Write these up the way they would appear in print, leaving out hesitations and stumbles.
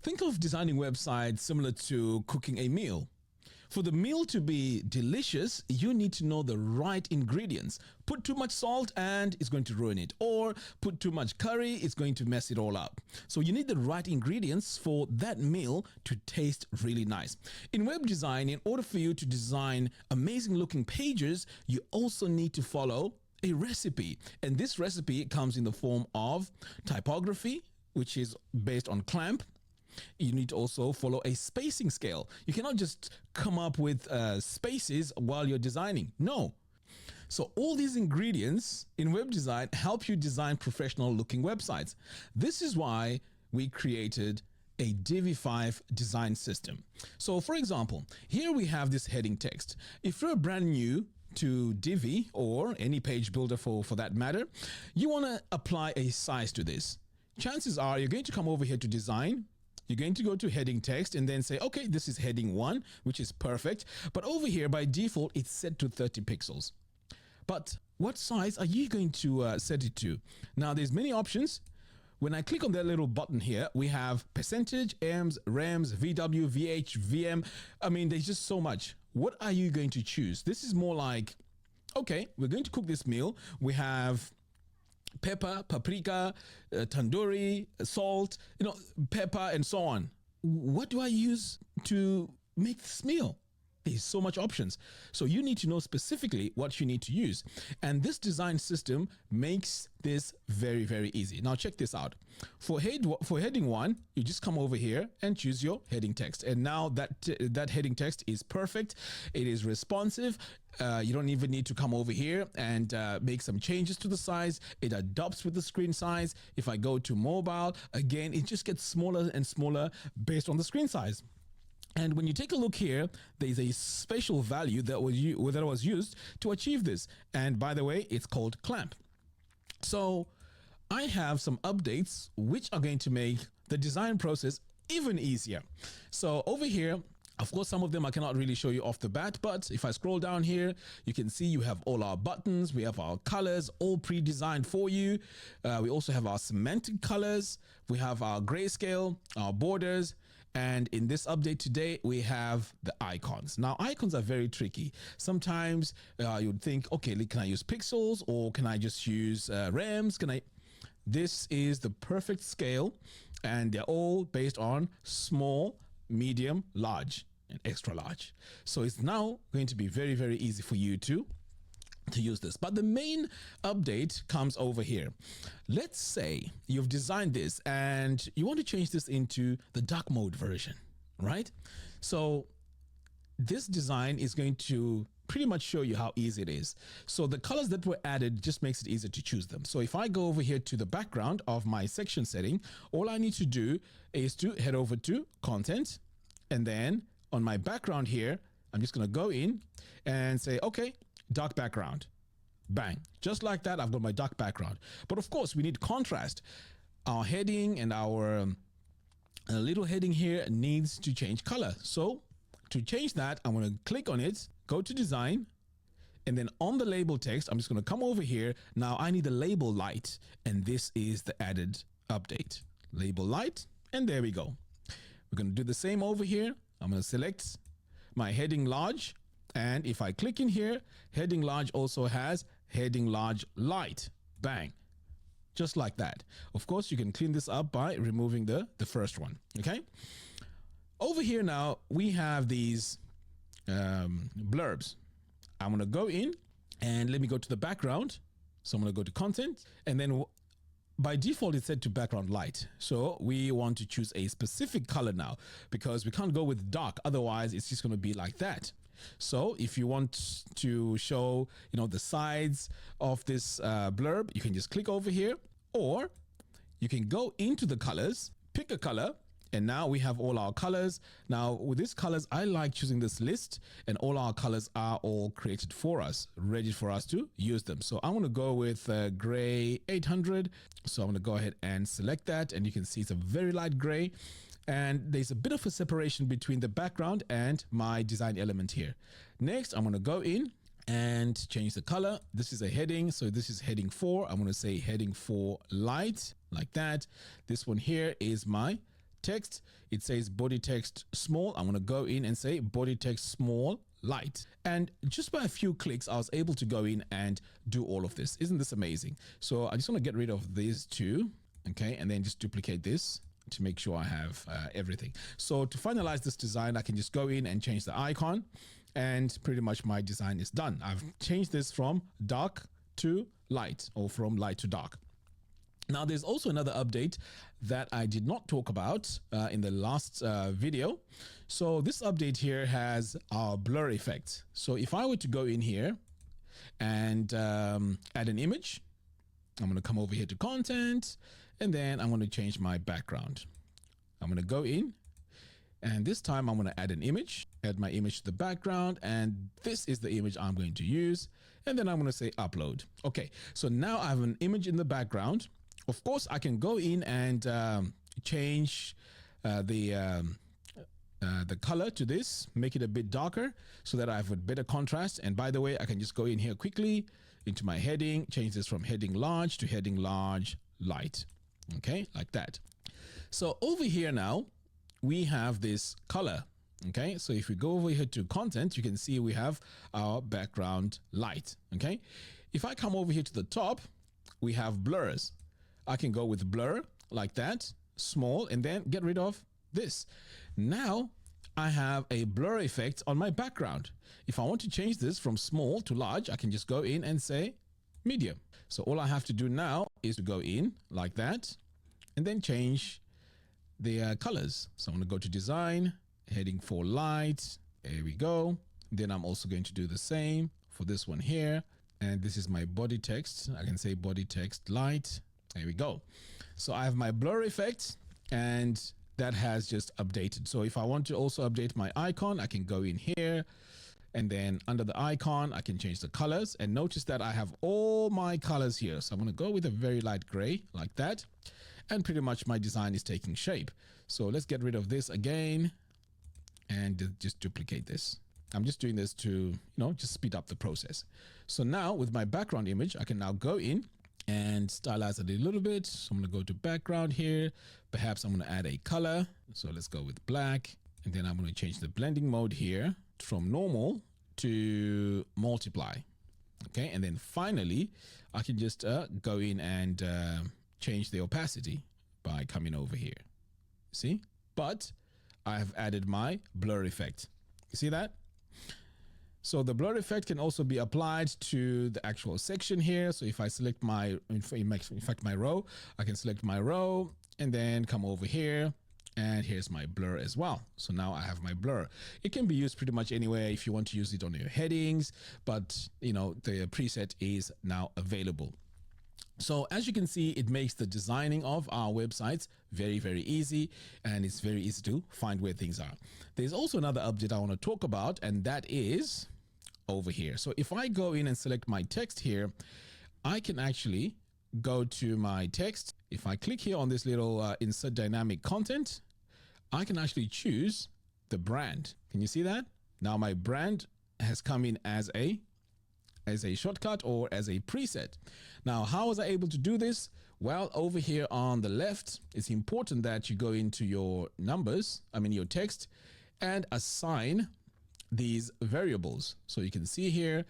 Think of designing websites similar to cooking a meal. For the meal to be delicious, you need to know the right ingredients. Put too much salt and it's going to ruin it. Or put too much curry, it's going to mess it all up. So you need the right ingredients for that meal to taste really nice. In web design, in order for you to design amazing looking pages, you also need to follow a recipe. And this recipe comes in the form of typography, which is based on clamp. You need to also follow a spacing scale. You cannot just come up with spaces while you're designing. No. So all these ingredients in web design help you design professional looking websites. This is why we created a Divi 5 design system. So for example, here we have this heading text. If you're brand new to Divi or any page builder for that matter, you want to apply a size to this. Chances are you're going to come over here to design. You're going to go to heading text and then say, okay, this is heading 1, which is perfect. But over here, by default, it's set to 30 pixels. But what size are you going to set it to? Now, there's many options. When I click on that little button here, we have percentage, ems, rems, VW, VH, VM. I mean, there's just so much. What are you going to choose? This is more like, okay, we're going to cook this meal. We have pepper, paprika, tandoori, salt, pepper, and so on. What do I use to make this meal? There's so much options. So you need to know specifically what you need to use. And this design system makes this very, very easy. Now check this out. For heading 1, you just come over here and choose your heading text. And now that heading text is perfect. It is responsive. You don't even need to come over here and make some changes to the size. It adapts with the screen size. If I go to mobile, again, it just gets smaller and smaller based on the screen size. And when you take a look here, there's a special value that was used to achieve this. And by the way, it's called clamp. So I have some updates which are going to make the design process even easier. So over here, of course, some of them I cannot really show you off the bat, but if I scroll down here, you can see you have all our buttons, we have our colors all pre-designed for you. We also have our semantic colors, we have our grayscale, our borders, and in this update today, we have the icons. Now, icons are very tricky. Sometimes you would think, okay, can I use pixels or can I just use rems? This is the perfect scale, and they're all based on small, medium, large, and extra large. So it's now going to be very, very easy for you to use this. But the main update comes over here. Let's say you've designed this and you want to change this into the dark mode version, right? So this design is going to pretty much show you how easy it is. So the colors that were added just makes it easier to choose them. So if I go over here to the background of my section setting, all I need to do is to head over to content. And then on my background here, I'm just going to go in and say, okay, dark background. Bang. Just like that, I've got my dark background. But of course, we need contrast. Our heading and our little heading here needs to change color. So to change that, I'm going to click on it, go to design, and then on the label text, I'm just going to come over here. Now I need the label light, and this is the added update. Label light, and there we go. We're going to do the same over here. I'm going to select my heading large. And if I click in here, heading large also has heading large light. Bang. Just like that. Of course, you can clean this up by removing the first one. Okay. Over here now, we have these blurbs. I'm going to go in and let me go to the background. So I'm going to go to content, and then by default, it's set to background light. So we want to choose a specific color now because we can't go with dark. Otherwise, it's just going to be like that. So if you want to show, the sides of this blurb, you can just click over here, or you can go into the colors, pick a color, and now we have all our colors. Now with these colors, I like choosing this list, and all our colors are all created for us, ready for us to use them. So I'm going to go with gray 800. So I'm going to go ahead and select that, and you can see it's a very light gray. And there's a bit of a separation between the background and my design element here. Next, I'm going to go in and change the color. This is a heading. So this is heading 4. I'm going to say heading 4 light, like that. This one here is my text. It says body text small. I'm going to go in and say body text small light. And just by a few clicks, I was able to go in and do all of this. Isn't this amazing? So I just want to get rid of these two. Okay. And then just duplicate this to make sure I have everything. So to finalize this design, I can just go in and change the icon, and pretty much my design is done. I've changed this from dark to light, or from light to dark. Now, there's also another update that I did not talk about in the last video. So this update here has our blur effect. So if I were to go in here and add an image, I'm going to come over here to content, and then I'm going to change my background. I'm going to go in, and this time I'm going to add an image, add my image to the background, and this is the image I'm going to use. And then I'm going to say upload. Okay, so now I have an image in the background. Of course, I can go in and change the color to this, make it a bit darker so that I have a better contrast. And by the way, I can just go in here quickly into my heading, change this from heading large to heading large light. Okay, like that. So over here now, we have this color. Okay, so if we go over here to content, you can see we have our background light. Okay, if I come over here to the top, we have blurs. I can go with blur like that, small, and then get rid of this. Now I have a blur effect on my background. If I want to change this from small to large, I can just go in and say medium. So all I have to do now is to go in like that and then change the colors. So I'm going to go to design, heading for light. There we go. Then I'm also going to do the same for this one here. And this is my body text. I can say body text light. There we go. So I have my blur effect, and that has just updated. So if I want to also update my icon, I can go in here, and then under the icon, I can change the colors. And notice that I have all my colors here. So I'm going to go with a very light gray like that. And pretty much my design is taking shape. So let's get rid of this again and just duplicate this. I'm just doing this to, just speed up the process. So now with my background image, I can now go in and stylize it a little bit. So I'm going to go to background here. Perhaps I'm going to add a color. So let's go with black. And then I'm going to change the blending mode here from normal to multiply. Okay. And then finally, I can just go in and change the opacity by coming over here. See? But I have added my blur effect. You see that? So the blur effect can also be applied to the actual section here. So if I select in fact my row, I can select my row and then come over here, and here's my blur as well. So now I have my blur. It can be used pretty much anywhere if you want to use it on your headings, but the preset is now available. So as you can see, it makes the designing of our websites very, very easy, and it's very easy to find where things are. There's also another update I want to talk about, and that is over here. So if I go in and select my text here, I can actually go to my text. If I click here on this little insert dynamic content, I can actually choose the brand. Can you see that? Now my brand has come in as a shortcut or as a preset. Now, how was I able to do this? Well, over here on the left, it's important that you go into your your text, and assign these variables. So you can see here,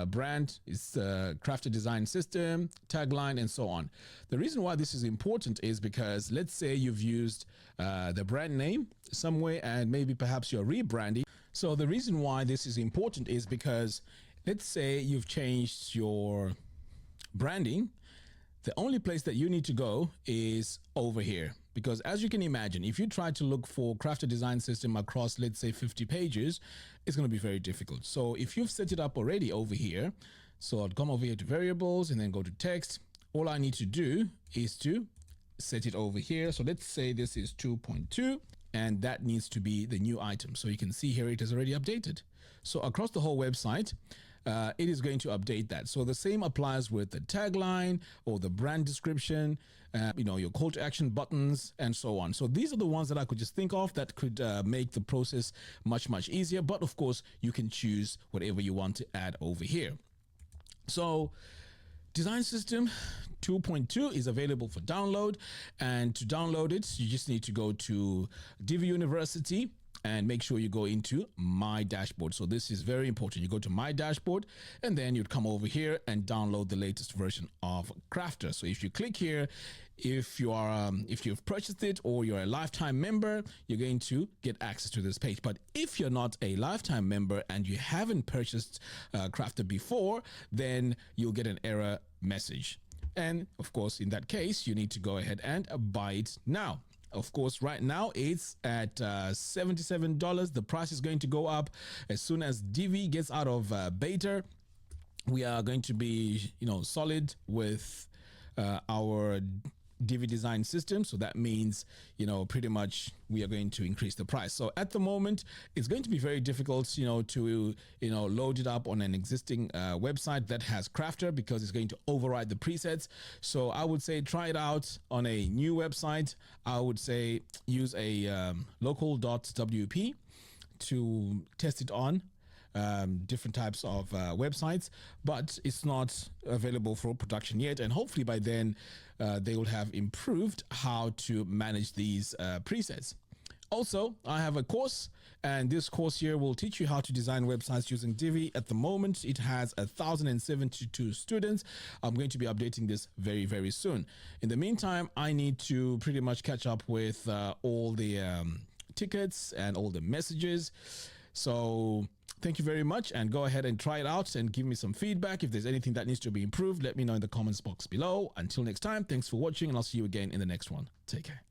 brand is Krafter design system, tagline, and so on. The reason why this is important is because let's say you've used the brand name somewhere and maybe perhaps you're rebranding. So the reason why this is important is because let's say you've changed your branding. The only place that you need to go is over here, because as you can imagine, if you try to look for Krafter design system across, let's say 50 pages, it's going to be very difficult. So if you've set it up already over here, so I'll come over here to variables and then go to text. All I need to do is to set it over here. So let's say this is 2.2, and that needs to be the new item. So you can see here, it is already updated. So across the whole website, it is going to update that. So the same applies with the tagline or the brand description, your call to action buttons and so on. So these are the ones that I could just think of that could make the process much, much easier. But of course, you can choose whatever you want to add over here. So Design System 2.2 is available for download, and to download it, you just need to go to Divi University and make sure you go into My Dashboard. So this is very important. You go to My Dashboard, and then you'd come over here and download the latest version of Krafter. So if you click here, if you've purchased it or you're a lifetime member, you're going to get access to this page. But if you're not a lifetime member and you haven't purchased Krafter before, then you'll get an error message. And of course, in that case, you need to go ahead and buy it now. Of course, right now it's at $77. The price is going to go up as soon as Divi gets out of beta. We are going to be, solid with our Divi design system. So that means, pretty much we are going to increase the price. So at the moment, it's going to be very difficult, to, load it up on an existing website that has Krafter, because it's going to override the presets. So I would say try it out on a new website. I would say use a local.wp to test it on different types of websites, but it's not available for production yet, and hopefully by then they will have improved how to manage these presets. Also, I have a course, and this course here will teach you how to design websites using Divi. At the moment, it has 1,072 students. I'm going to be updating this very, very soon. In the meantime, I need to pretty much catch up with all the tickets and all the messages. So thank you very much, and go ahead and try it out and give me some feedback. If there's anything that needs to be improved, let me know in the comments box below. Until next time, thanks for watching, and I'll see you again in the next one. Take care.